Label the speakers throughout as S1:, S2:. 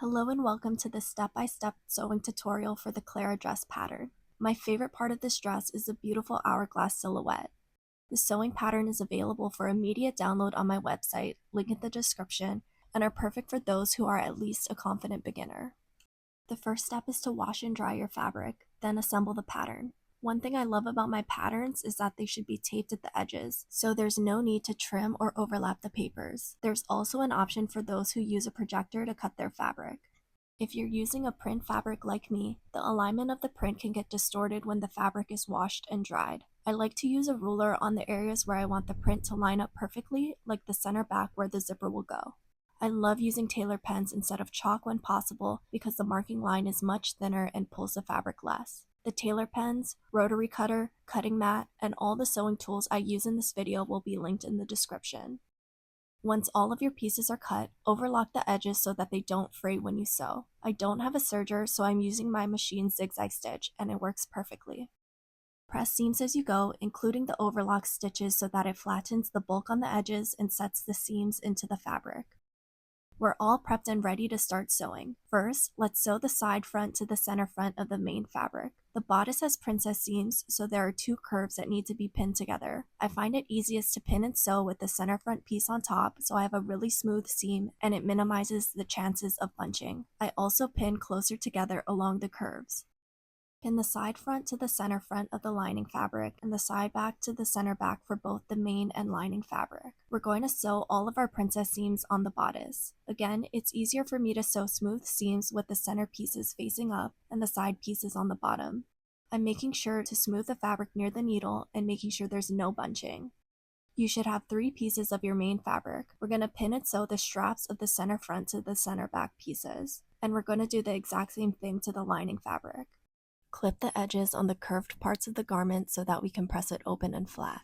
S1: Hello and welcome to this step-by-step sewing tutorial for the Clara dress pattern. My favorite part of this dress is the beautiful hourglass silhouette. The sewing pattern is available for immediate download on my website, link in the description, and are perfect for those who are at least a confident beginner. The first step is to wash and dry your fabric, then assemble the pattern. One thing I love about my patterns is that they should be taped at the edges, so there's no need to trim or overlap the papers. There's also an option for those who use a projector to cut their fabric. If you're using a print fabric like me, the alignment of the print can get distorted when the fabric is washed and dried. I like to use a ruler on the areas where I want the print to line up perfectly, like the center back where the zipper will go. I love using tailor pens instead of chalk when possible because the marking line is much thinner and pulls the fabric less. The tailor pens, rotary cutter, cutting mat, and all the sewing tools I use in this video will be linked in the description. Once all of your pieces are cut, overlock the edges so that they don't fray when you sew. I don't have a serger, so I'm using my machine zigzag stitch, and it works perfectly. Press seams as you go, including the overlock stitches so that it flattens the bulk on the edges and sets the seams into the fabric. We're all prepped and ready to start sewing. First, let's sew the side front to the center front of the main fabric. The bodice has princess seams, so there are two curves that need to be pinned together. I find it easiest to pin and sew with the center front piece on top, so I have a really smooth seam and it minimizes the chances of bunching. I also pin closer together along the curves. Pin the side front to the center front of the lining fabric and the side back to the center back for both the main and lining fabric. We're going to sew all of our princess seams on the bodice. Again, it's easier for me to sew smooth seams with the center pieces facing up and the side pieces on the bottom. I'm making sure to smooth the fabric near the needle and making sure there's no bunching. You should have 3 pieces of your main fabric. We're going to pin and sew the straps of the center front to the center back pieces. And we're going to do the exact same thing to the lining fabric. Clip the edges on the curved parts of the garment so that we can press it open and flat.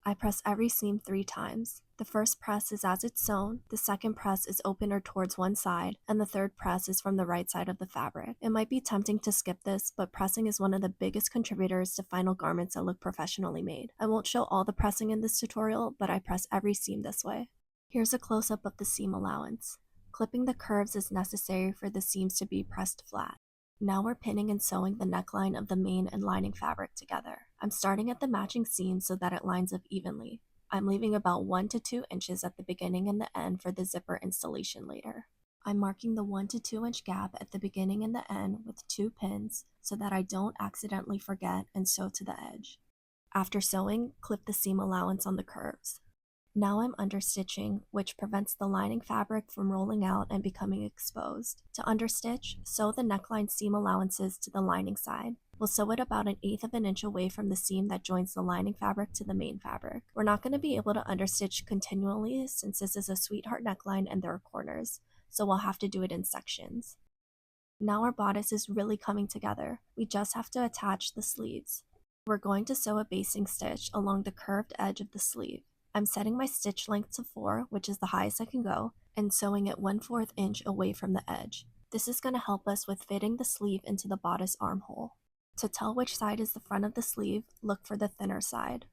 S1: I press every seam 3 times. The first press is as it's sewn, the second press is open or towards one side, and the third press is from the right side of the fabric. It might be tempting to skip this, but pressing is one of the biggest contributors to final garments that look professionally made. I won't show all the pressing in this tutorial, but I press every seam this way. Here's a close-up of the seam allowance. Clipping the curves is necessary for the seams to be pressed flat. Now we're pinning and sewing the neckline of the main and lining fabric together. I'm starting at the matching seam so that it lines up evenly. I'm leaving about 1 to 2 inches at the beginning and the end for the zipper installation later. I'm marking the 1 to 2 inch gap at the beginning and the end with 2 pins so that I don't accidentally forget and sew to the edge. After sewing, clip the seam allowance on the curves. Now I'm understitching, which prevents the lining fabric from rolling out and becoming exposed. To understitch, sew the neckline seam allowances to the lining side. We'll sew it about 1/8 of an inch away from the seam that joins the lining fabric to the main fabric. We're not going to be able to understitch continually since this is a sweetheart neckline and there are corners, so we'll have to do it in sections. Now our bodice is really coming together. We just have to attach the sleeves. We're going to sew a basting stitch along the curved edge of the sleeve. I'm setting my stitch length to 4, which is the highest I can go, and sewing it 1/4 inch away from the edge. This is going to help us with fitting the sleeve into the bodice armhole. To tell which side is the front of the sleeve, look for the thinner side.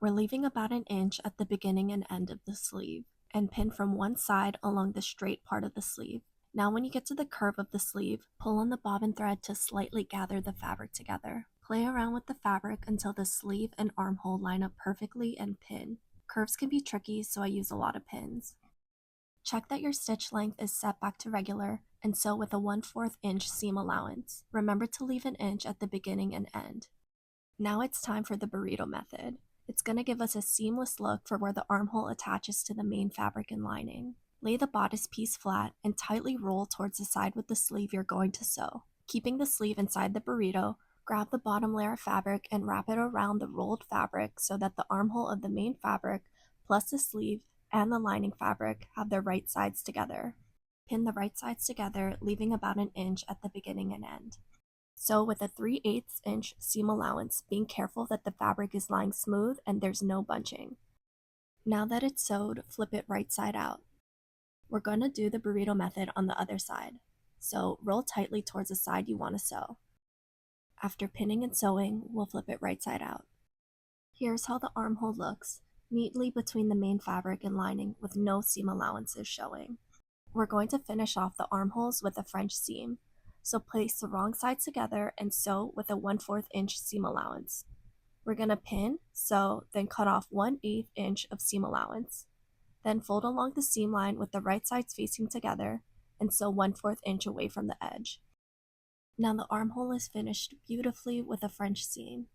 S1: We're leaving about 1 inch at the beginning and end of the sleeve, and pin from one side along the straight part of the sleeve. Now when you get to the curve of the sleeve, pull on the bobbin thread to slightly gather the fabric together. Play around with the fabric until the sleeve and armhole line up perfectly and pin. Curves can be tricky, so I use a lot of pins. Check that your stitch length is set back to regular and sew with a 1/4 inch seam allowance. Remember to leave 1 inch at the beginning and end. Now it's time for the burrito method. It's going to give us a seamless look for where the armhole attaches to the main fabric and lining. Lay the bodice piece flat and tightly roll towards the side with the sleeve you're going to sew. Keeping the sleeve inside the burrito, grab the bottom layer of fabric and wrap it around the rolled fabric so that the armhole of the main fabric plus the sleeve and the lining fabric have their right sides together. Pin the right sides together, leaving about 1 inch at the beginning and end. Sew with a 3/8 inch seam allowance, being careful that the fabric is lying smooth and there's no bunching. Now that it's sewed, flip it right side out. We're going to do the burrito method on the other side. So roll tightly towards the side you want to sew. After pinning and sewing, we'll flip it right side out. Here's how the armhole looks, neatly between the main fabric and lining with no seam allowances showing. We're going to finish off the armholes with a French seam. So place the wrong sides together and sew with a 1/4 inch seam allowance. We're going to pin, sew, then cut off 1/8 inch of seam allowance. Then fold along the seam line with the right sides facing together and sew 1/4 inch away from the edge. Now the armhole is finished beautifully with a French seam.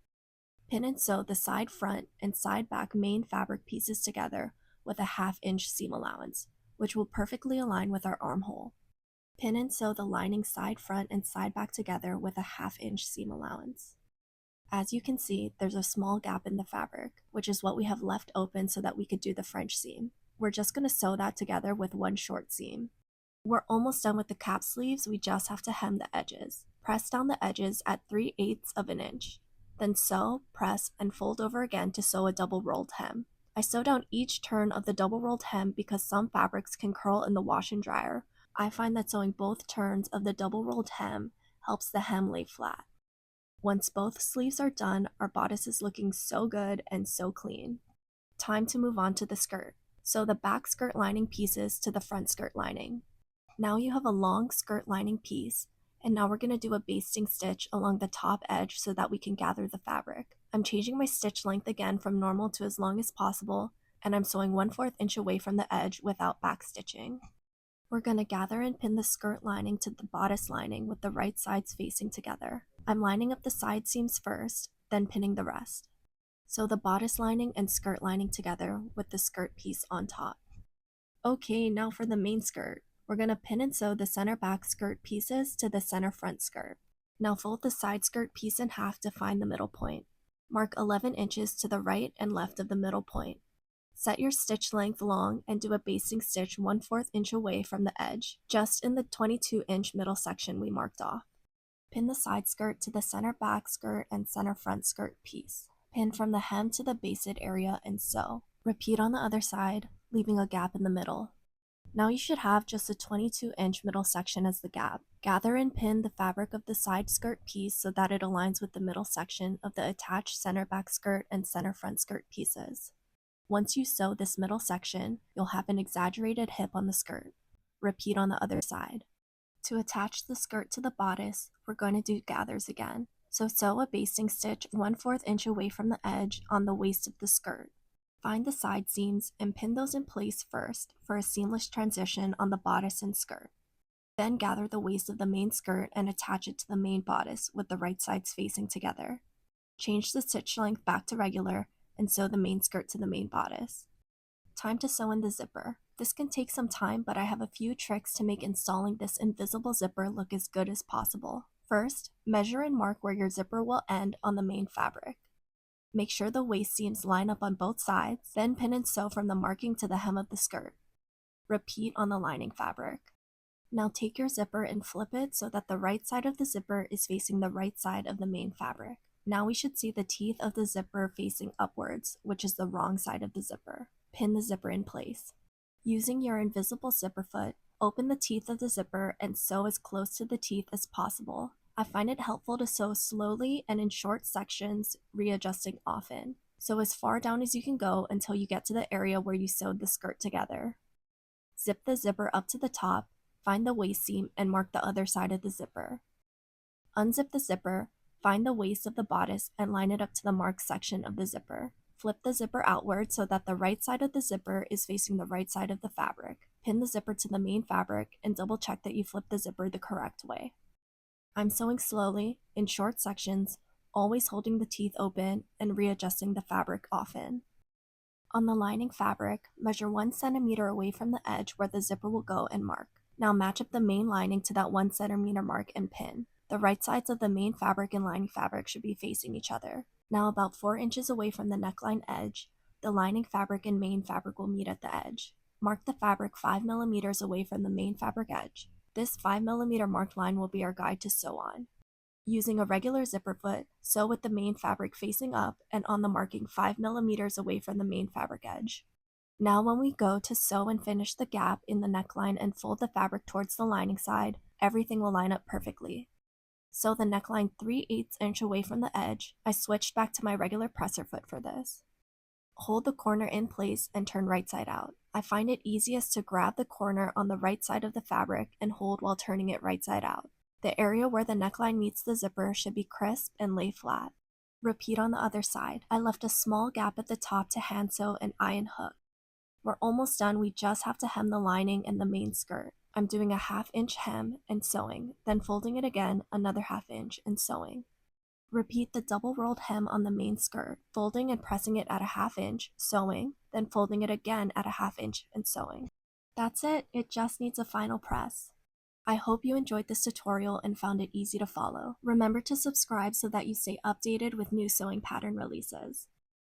S1: Pin and sew the side front and side back main fabric pieces together with a 1/2 inch seam allowance, which will perfectly align with our armhole. Pin and sew the lining side front and side back together with a 1/2 inch seam allowance. As you can see, there's a small gap in the fabric, which is what we have left open so that we could do the French seam. We're just going to sew that together with one short seam. We're almost done with the cap sleeves, we just have to hem the edges. Press down the edges at 3/8 of an inch. Then sew, press, and fold over again to sew a double rolled hem. I sew down each turn of the double rolled hem because some fabrics can curl in the wash and dryer. I find that sewing both turns of the double rolled hem helps the hem lay flat. Once both sleeves are done, our bodice is looking so good and so clean. Time to move on to the skirt. Sew the back skirt lining pieces to the front skirt lining. Now you have a long skirt lining piece, and now we're going to do a basting stitch along the top edge so that we can gather the fabric. I'm changing my stitch length again from normal to as long as possible, and I'm sewing 1/4 inch away from the edge without back stitching. We're going to gather and pin the skirt lining to the bodice lining with the right sides facing together. I'm lining up the side seams first, then pinning the rest. Sew the bodice lining and skirt lining together with the skirt piece on top. Okay, now for the main skirt. We're going to pin and sew the center back skirt pieces to the center front skirt. Now fold the side skirt piece in half to find the middle point. Mark 11 inches to the right and left of the middle point. Set your stitch length long and do a basting stitch 1/4 inch away from the edge, just in the 22-inch middle section we marked off. Pin the side skirt to the center back skirt and center front skirt piece. Pin from the hem to the basted area and sew. Repeat on the other side, leaving a gap in the middle. Now you should have just a 22-inch middle section as the gap. Gather and pin the fabric of the side skirt piece so that it aligns with the middle section of the attached center back skirt and center front skirt pieces. Once you sew this middle section, you'll have an exaggerated hip on the skirt. Repeat on the other side. To attach the skirt to the bodice, we're going to do gathers again. So sew a basting stitch 1/4 inch away from the edge on the waist of the skirt. Find the side seams and pin those in place first for a seamless transition on the bodice and skirt. Then gather the waist of the main skirt and attach it to the main bodice with the right sides facing together. Change the stitch length back to regular and sew the main skirt to the main bodice. Time to sew in the zipper. This can take some time, but I have a few tricks to make installing this invisible zipper look as good as possible. First, measure and mark where your zipper will end on the main fabric. Make sure the waist seams line up on both sides, then pin and sew from the marking to the hem of the skirt. Repeat on the lining fabric. Now take your zipper and flip it so that the right side of the zipper is facing the right side of the main fabric. Now we should see the teeth of the zipper facing upwards, which is the wrong side of the zipper. Pin the zipper in place. Using your invisible zipper foot, open the teeth of the zipper and sew as close to the teeth as possible. I find it helpful to sew slowly and in short sections, readjusting often. Sew as far down as you can go until you get to the area where you sewed the skirt together. Zip the zipper up to the top, find the waist seam, and mark the other side of the zipper. Unzip the zipper, find the waist of the bodice, and line it up to the marked section of the zipper. Flip the zipper outward so that the right side of the zipper is facing the right side of the fabric. Pin the zipper to the main fabric and double check that you flip the zipper the correct way. I'm sewing slowly, in short sections, always holding the teeth open and readjusting the fabric often. On the lining fabric, measure 1 centimeter away from the edge where the zipper will go and mark. Now match up the main lining to that 1 centimeter mark and pin. The right sides of the main fabric and lining fabric should be facing each other. Now about 4 inches away from the neckline edge, the lining fabric and main fabric will meet at the edge. Mark the fabric 5 millimeters away from the main fabric edge. This 5 millimeter marked line will be our guide to sew on. Using a regular zipper foot, sew with the main fabric facing up and on the marking 5 millimeters away from the main fabric edge. Now when we go to sew and finish the gap in the neckline and fold the fabric towards the lining side, everything will line up perfectly. Sew the neckline 3/8 inch away from the edge. I switched back to my regular presser foot for this. Hold the corner in place and turn right side out. I find it easiest to grab the corner on the right side of the fabric and hold while turning it right side out. The area where the neckline meets the zipper should be crisp and lay flat. Repeat on the other side. I left a small gap at the top to hand sew and iron hook. We're almost done, we just have to hem the lining and the main skirt. I'm doing a 1/2 inch hem and sewing, then folding it again, another 1/2 inch and sewing. Repeat the double rolled hem on the main skirt, folding and pressing it at a 1/2 inch, sewing, then folding it again at a 1/2 inch and sewing. That's it just needs a final press. I hope you enjoyed this tutorial and found it easy to follow. Remember to subscribe so that you stay updated with new sewing pattern releases.